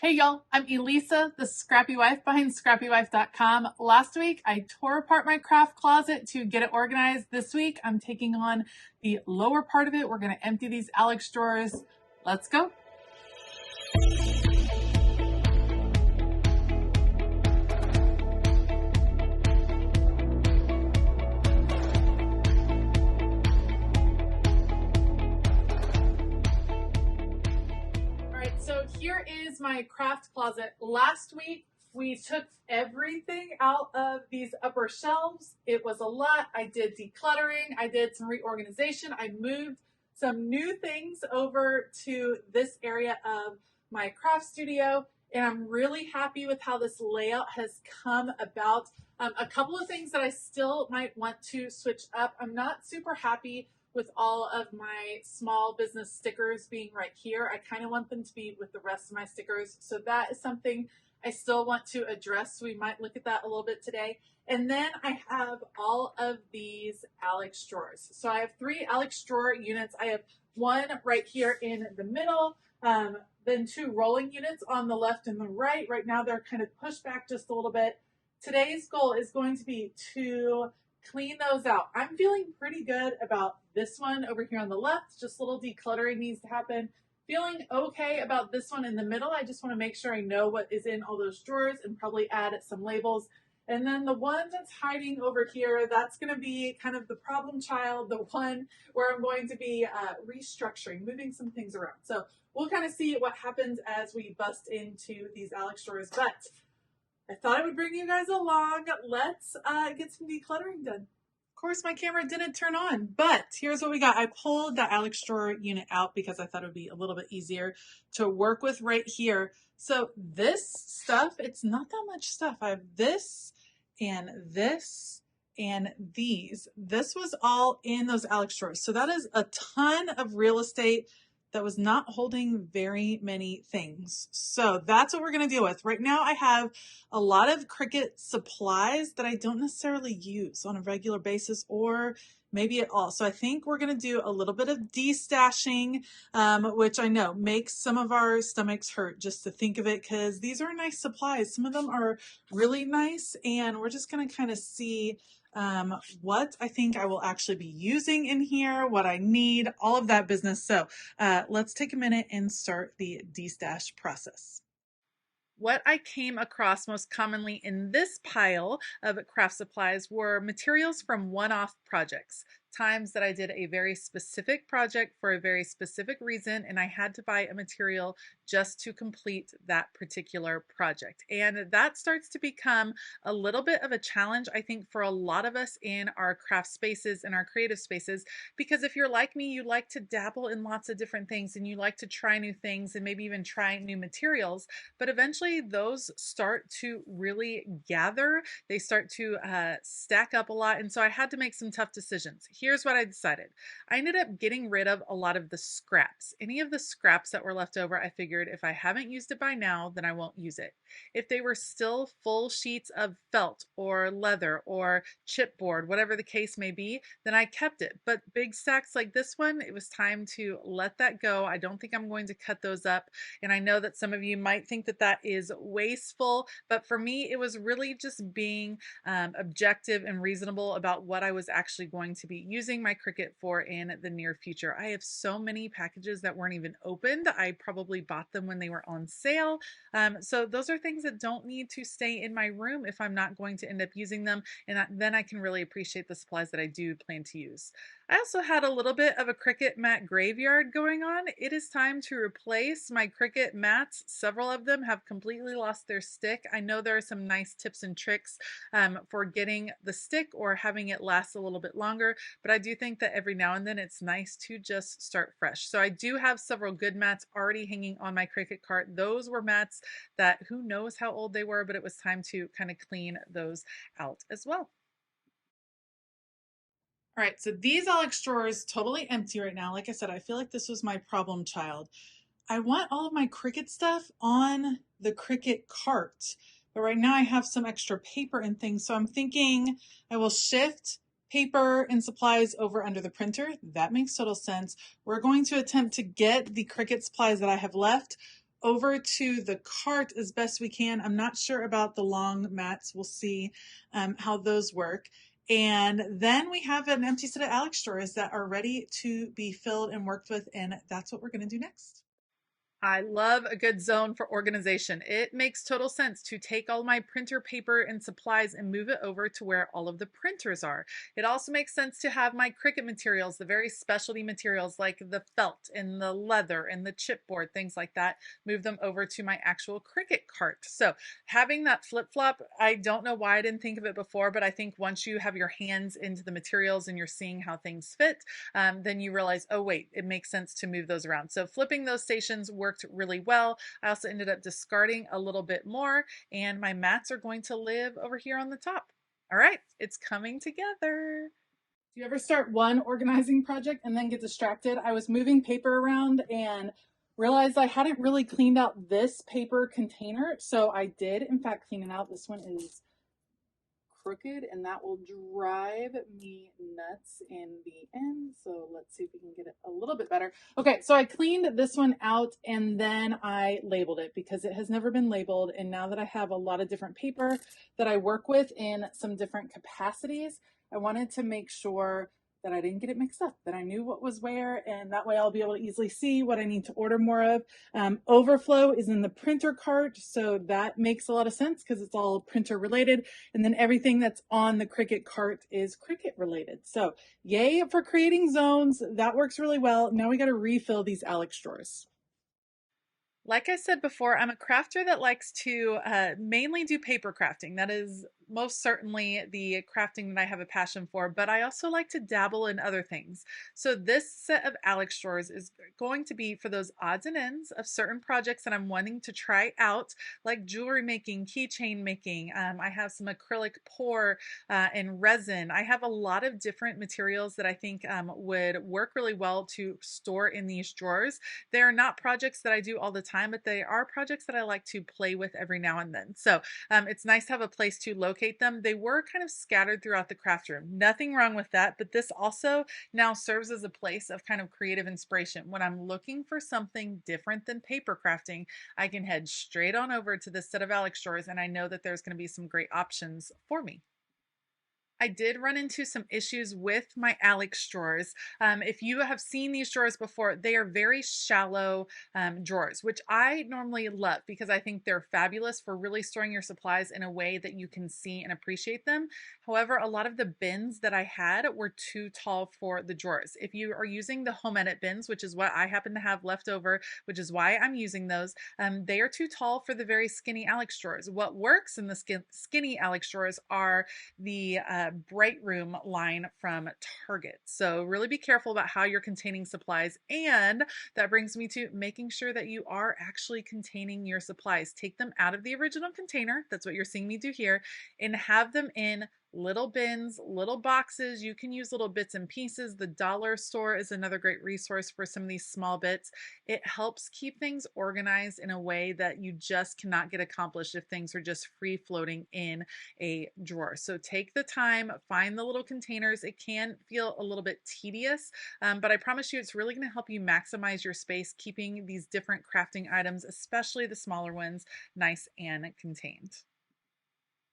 Hey y'all, I'm Elisa, the Scrappy Wife behind ScrappyWife.com. Last week, I tore apart my craft closet to get it organized. This week, I'm taking on the lower part of it. We're gonna empty these Alex drawers. Let's go. So here is my craft closet. Last week, we took everything out of these upper shelves. It was a lot. I did decluttering. I did some reorganization. I moved some new things over to this area of my craft studio, and I'm really happy with how this layout has come about. A couple of things that I still might want to switch up. I'm not super happy with all of my small business stickers being right here. I kind of want them to be with the rest of my stickers. So that is something I still want to address. We might look at that a little bit today. And then I have all of these Alex drawers. So I have 3 Alex drawer units. I have one right here in the middle, then 2 rolling units on the left and the right. Right now they're kind of pushed back just a little bit. Today's goal is going to be to clean those out. I'm feeling pretty good about this one over here on the left. Just a little decluttering needs to happen. Feeling okay about this one in the middle. I just want to make sure I know what is in all those drawers and probably add some labels. And then the one that's hiding over here, that's going to be kind of the problem child, the one where I'm going to be restructuring, moving some things around. So we'll kind of see what happens as we bust into these Alex drawers. But I thought I would bring you guys along. Let's get some decluttering done. Of course, my camera didn't turn on, but here's what we got. I pulled the Alex drawer unit out because I thought it would be a little bit easier to work with right here. So this stuff, it's not that much stuff. I have this and this and these. This was all in those Alex drawers. So that is a ton of real estate that was not holding very many things. So that's what we're going to deal with. Right now I have a lot of Cricut supplies that I don't necessarily use on a regular basis or maybe at all. So I think we're going to do a little bit of de-stashing, which I know makes some of our stomachs hurt just to think of it, because these are nice supplies. Some of them are really nice, and we're just going to kind of see what I think I will actually be using in here, what I need, all of that business. So let's take a minute and start the de-stash process. What I came across most commonly in this pile of craft supplies were materials from one-off projects. Times that I did a very specific project for a very specific reason, and I had to buy a material just to complete that particular project. And that starts to become a little bit of a challenge, I think, for a lot of us in our craft spaces and our creative spaces, because if you're like me, you like to dabble in lots of different things and you like to try new things and maybe even try new materials, but eventually those start to really gather. They start to stack up a lot, and so I had to make some tough decisions. Here's what I decided. I ended up getting rid of a lot of the scraps. Any of the scraps that were left over, I figured if I haven't used it by now, then I won't use it. If they were still full sheets of felt or leather or chipboard, whatever the case may be, then I kept it. But big stacks like this one, it was time to let that go. I don't think I'm going to cut those up. And I know that some of you might think that that is wasteful, but for me, it was really just being objective and reasonable about what I was actually going to be using my Cricut for in the near future. I have so many packages that weren't even opened. I probably bought them when they were on sale. So those are things that don't need to stay in my room if I'm not going to end up using them. And then I can really appreciate the supplies that I do plan to use. I also had a little bit of a Cricut mat graveyard going on. It is time to replace my Cricut mats. Several of them have completely lost their stick. I know there are some nice tips and tricks for getting the stick or having it last a little bit longer, but I do think that every now and then it's nice to just start fresh. So I do have several good mats already hanging on my Cricut cart. Those were mats that who knows how old they were, but it was time to kind of clean those out as well. All right, so these Alex drawers totally empty right now. Like I said, I feel like this was my problem child. I want all of my Cricut stuff on the Cricut cart, but right now I have some extra paper and things. So I'm thinking I will shift paper and supplies over under the printer. That makes total sense. We're going to attempt to get the Cricut supplies that I have left over to the cart as best we can. I'm not sure about the long mats. We'll see how those work. And then we have an empty set of Alex drawers that are ready to be filled and worked with. And that's what we're going to do next. I love a good zone for organization. It makes total sense to take all my printer paper and supplies and move it over to where all of the printers are. It also makes sense to have my Cricut materials, the very specialty materials like the felt and the leather and the chipboard, things like that, move them over to my actual Cricut cart. So having that flip-flop, I don't know why I didn't think of it before, but I think once you have your hands into the materials and you're seeing how things fit, then you realize, oh wait, it makes sense to move those around. So flipping those stations worked really well. I also ended up discarding a little bit more, and my mats are going to live over here on the top. All right, it's coming together. Do you ever start one organizing project and then get distracted? I was moving paper around and realized I hadn't really cleaned out this paper container. So I did, in fact, clean it out. This one is crooked and that will drive me nuts in the end. So let's see if we can get it a little bit better. Okay, so I cleaned this one out and then I labeled it because it has never been labeled. And now that I have a lot of different paper that I work with in some different capacities, I wanted to make sure that I didn't get it mixed up, that I knew what was where, and that way I'll be able to easily see what I need to order more of. Overflow is in the printer cart, so that makes a lot of sense because it's all printer related, and then everything that's on the Cricut cart is Cricut related. So yay for creating zones. That works really well. Now we got to refill these Alex drawers. Like I said before, I'm a crafter that likes to mainly do paper crafting. That is most certainly the crafting that I have a passion for, but I also like to dabble in other things. So this set of Alex drawers is going to be for those odds and ends of certain projects that I'm wanting to try out, like jewelry making, keychain making. I have some acrylic pour and resin. I have a lot of different materials that I think would work really well to store in these drawers. They are not projects that I do all the time, but they are projects that I like to play with every now and then. So it's nice to have a place to locate them. They were kind of scattered throughout the craft room. Nothing wrong with that, but this also now serves as a place of kind of creative inspiration. When I'm looking for something different than paper crafting, I can head straight on over to this set of Alex drawers, and I know that there's going to be some great options for me. I did run into some issues with my Alex drawers. If you have seen these drawers before, they are very shallow drawers, which I normally love because I think they're fabulous for really storing your supplies in a way that you can see and appreciate them. However, a lot of the bins that I had were too tall for the drawers. If you are using the home edit bins, which is what I happen to have left over, which is why I'm using those, they are too tall for the very skinny Alex drawers. What works in the skinny Alex drawers are the Bright Room line from Target. So really be careful about how you're containing supplies. And that brings me to making sure that you are actually containing your supplies. Take them out of the original container. That's what you're seeing me do here, and have them in little bins, little boxes. You can use little bits and pieces. The dollar store is another great resource for some of these small bits. It helps keep things organized in a way that you just cannot get accomplished if things are just free floating in a drawer. So take the time, find the little containers. It can feel a little bit tedious, but I promise you it's really going to help you maximize your space, keeping these different crafting items, especially the smaller ones, nice and contained.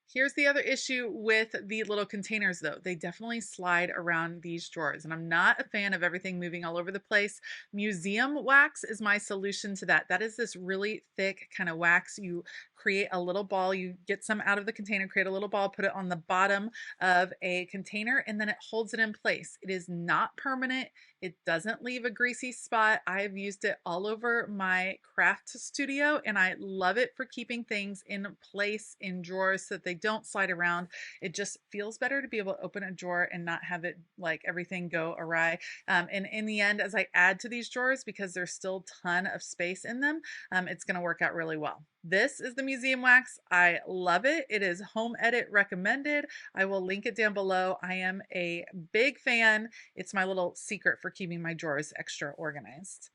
Here's the other issue with the little containers though. They definitely slide around these drawers, and I'm not a fan of everything moving all over the place. Museum wax is my solution to that. That is this really thick kind of wax. You create a little ball, you get some out of the container, create a little ball, put it on the bottom of a container, and then it holds it in place. It is not permanent. It doesn't leave a greasy spot. I've used it all over my craft studio, and I love it for keeping things in place in drawers so that they don't slide around. It just feels better to be able to open a drawer and not have it like everything go awry. And in the end, as I add to these drawers, because there's still a ton of space in them, it's going to work out really well. This is the museum wax. I love it. It is home edit recommended. I will link it down below. I am a big fan. It's my little secret for keeping my drawers extra organized.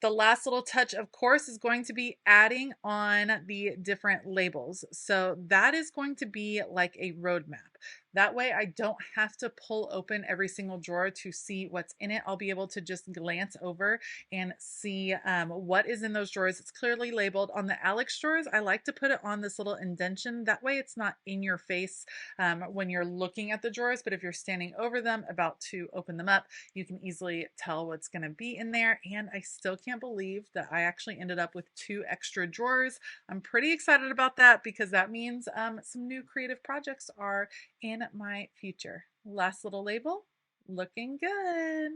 The last little touch, of course, is going to be adding on the different labels. So that is going to be like a roadmap. That way I don't have to pull open every single drawer to see what's in it. I'll be able to just glance over and see what is in those drawers. It's clearly labeled. On the Alex drawers, I like to put it on this little indentation. That way it's not in your face when you're looking at the drawers, but if you're standing over them about to open them up, you can easily tell what's going to be in there. And I still can't believe that I actually ended up with 2 extra drawers. I'm pretty excited about that because that means some new creative projects are in my future. Last little label, looking good.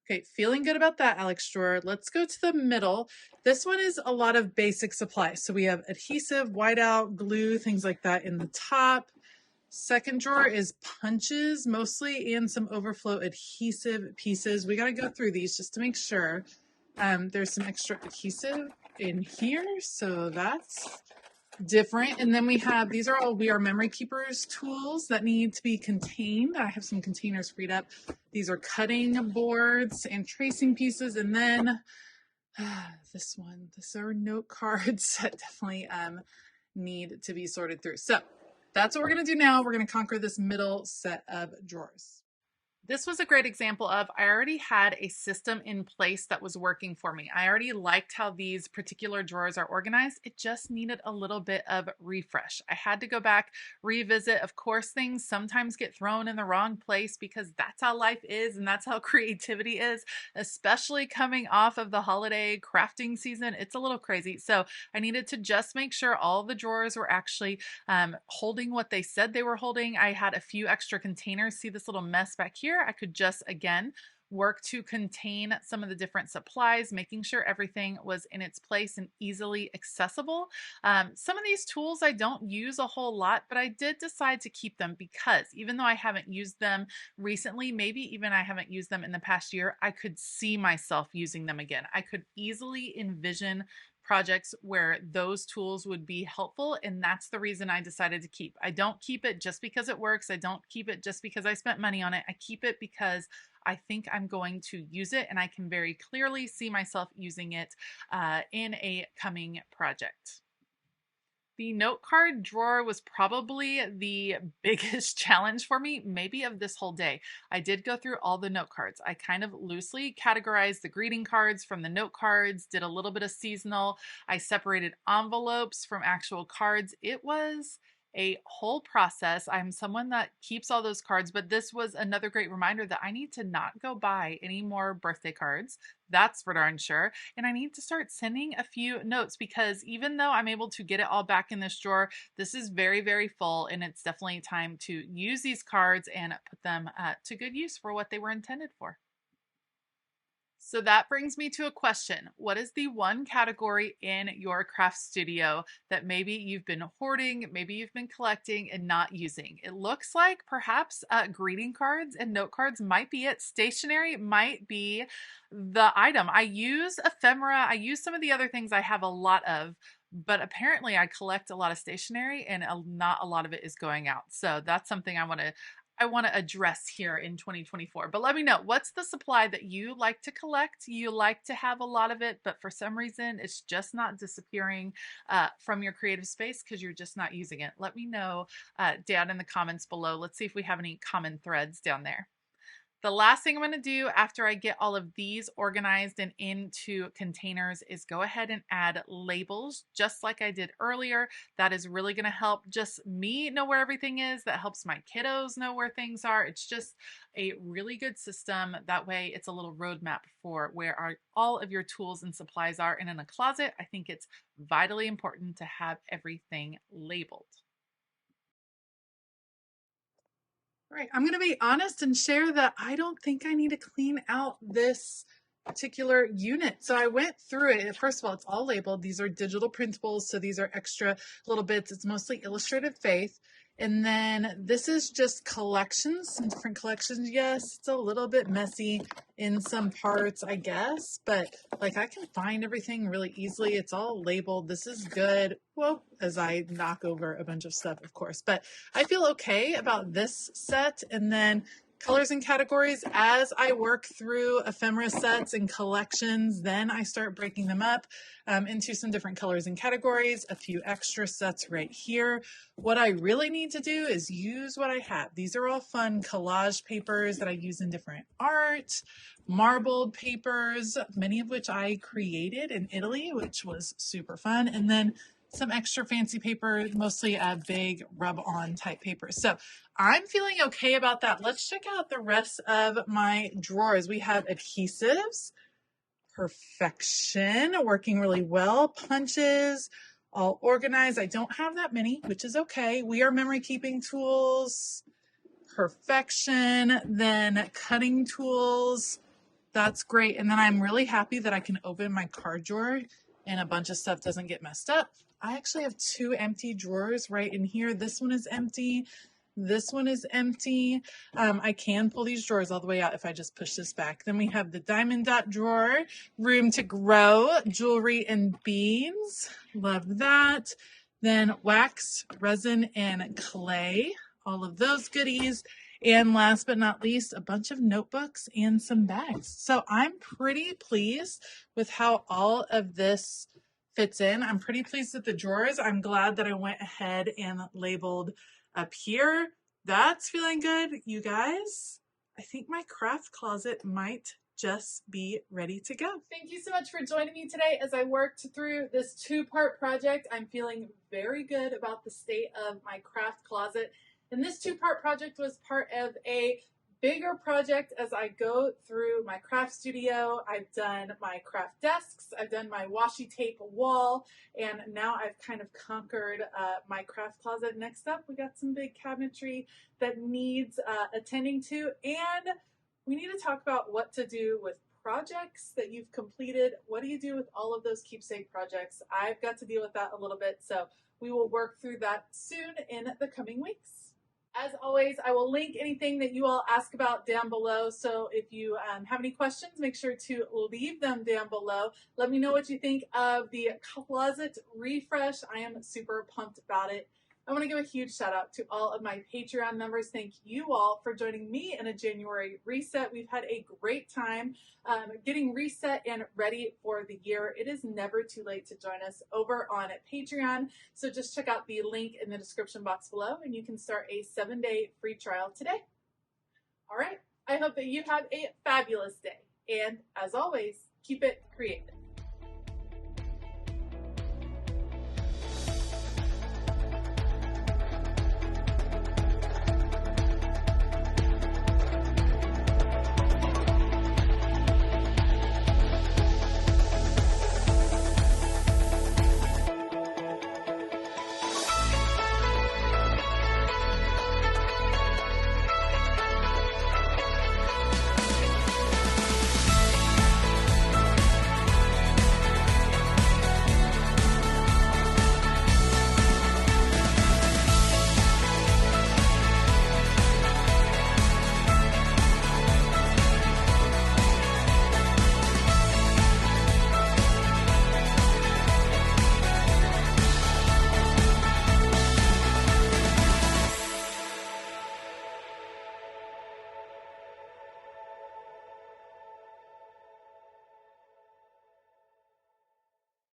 Okay, feeling good about that, Alex drawer. Let's go to the middle. This one is a lot of basic supplies. So we have adhesive, whiteout, glue, things like that in the top. Second drawer is punches mostly and some overflow adhesive pieces. We got to go through these just to make sure. There's some extra adhesive in here, so that's different. And then we have, these are all We Are Memory Keepers tools that need to be contained. I have some containers freed up. These are cutting boards and tracing pieces. And then this one, these are note cards that definitely need to be sorted through. So that's what we're going to do now. We're going to conquer this middle set of drawers. This was a great example of, I already had a system in place that was working for me. I already liked how these particular drawers are organized. It just needed a little bit of refresh. I had to go back, revisit. Of course, things sometimes get thrown in the wrong place because that's how life is and that's how creativity is, especially coming off of the holiday crafting season. It's a little crazy. So I needed to just make sure all the drawers were actually holding what they said they were holding. I had a few extra containers. See this little mess back here? I could just, again, work to contain some of the different supplies, making sure everything was in its place and easily accessible. Some of these tools I don't use a whole lot, but I did decide to keep them because even though I haven't used them recently, maybe even I haven't used them in the past year, I could see myself using them again. I could easily envision projects where those tools would be helpful, and that's the reason I decided to keep. I don't keep it just because it works. I don't keep it just because I spent money on it. I keep it because I think I'm going to use it, and I can very clearly see myself using it in a coming project. The note card drawer was probably the biggest challenge for me, maybe of this whole day. I did go through all the note cards. I kind of loosely categorized the greeting cards from the note cards, did a little bit of seasonal. I separated envelopes from actual cards. It was a whole process. I'm someone that keeps all those cards, but this was another great reminder that I need to not go buy any more birthday cards. That's for darn sure. And I need to start sending a few notes because even though I'm able to get it all back in this drawer, this is very, very full, and it's definitely time to use these cards and put them to good use for what they were intended for. So that brings me to a question. What is the one category in your craft studio that maybe you've been hoarding, maybe you've been collecting and not using? It looks like perhaps greeting cards and note cards might be it. Stationery might be the item. I use ephemera. I use some of the other things I have a lot of, but apparently I collect a lot of stationery and not a lot of it is going out. So that's something I want to address here in 2024. But let me know, what's the supply that you like to collect? You like to have a lot of it, but for some reason it's just not disappearing from your creative space because you're just not using it. Let me know down in the comments below. Let's see if we have any common threads down there. The last thing I'm going to do after I get all of these organized and into containers is go ahead and add labels just like I did earlier. That is really going to help just me know where everything is. That helps my kiddos know where things are. It's just a really good system. That way it's a little roadmap for where all of your tools and supplies are. And in a closet, I think it's vitally important to have everything labeled. Right. I'm going to be honest and share that I don't think I need to clean out this particular unit. So I went through it. First of all, it's all labeled. These are digital printables. So these are extra little bits. It's mostly illustrated faith. And then this is just collections, some different collections. Yes, it's a little bit messy in some parts, I guess, but like I can find everything really easily. It's all labeled. This is good. Well, as I knock over a bunch of stuff, of course, but I feel okay about this set. And then colors and categories. As I work through ephemera sets and collections, then I start breaking them up into some different colors and categories, a few extra sets right here. What I really need to do is use what I have. These are all fun collage papers that I use in different art, marbled papers, many of which I created in Italy, which was super fun. And then some extra fancy paper, mostly big rub-on type paper. So I'm feeling okay about that. Let's check out the rest of my drawers. We have adhesives, perfection, working really well, punches, all organized. I don't have that many, which is okay. We are memory keeping tools, perfection, then cutting tools. That's great. And then I'm really happy that I can open my card drawer and a bunch of stuff doesn't get messed up. I actually have 2 empty drawers right in here. This one is empty. This one is empty. I can pull these drawers all the way out if I just push this back. Then we have the diamond dot drawer, room to grow, jewelry and beads. Love that. Then wax, resin, and clay. All of those goodies. And last but not least, a bunch of notebooks and some bags. So I'm pretty pleased with how all of this fits in. I'm pretty pleased with the drawers. I'm glad that I went ahead and labeled up here. That's feeling good, you guys. I think my craft closet might just be ready to go. Thank you so much for joining me today as I worked through this 2-part project. I'm feeling very good about the state of my craft closet. And this 2-part project was part of a bigger project as I go through my craft studio. I've done my craft desks, I've done my washi tape wall, and now I've kind of conquered my craft closet. Next up, we got some big cabinetry that needs attending to, and we need to talk about what to do with projects that you've completed. What do you do with all of those keepsake projects? I've got to deal with that a little bit, so we will work through that soon in the coming weeks. As always, I will link anything that you all ask about down below. So if you have any questions, make sure to leave them down below. Let me know what you think of the closet refresh. I am super pumped about it. I want to give a huge shout out to all of my Patreon members. Thank you all for joining me in a January reset. We've had a great time getting reset and ready for the year. It is never too late to join us over on Patreon. So just check out the link in the description box below and you can start a 7-day free trial today. All right. I hope that you have a fabulous day. And as always, keep it creative.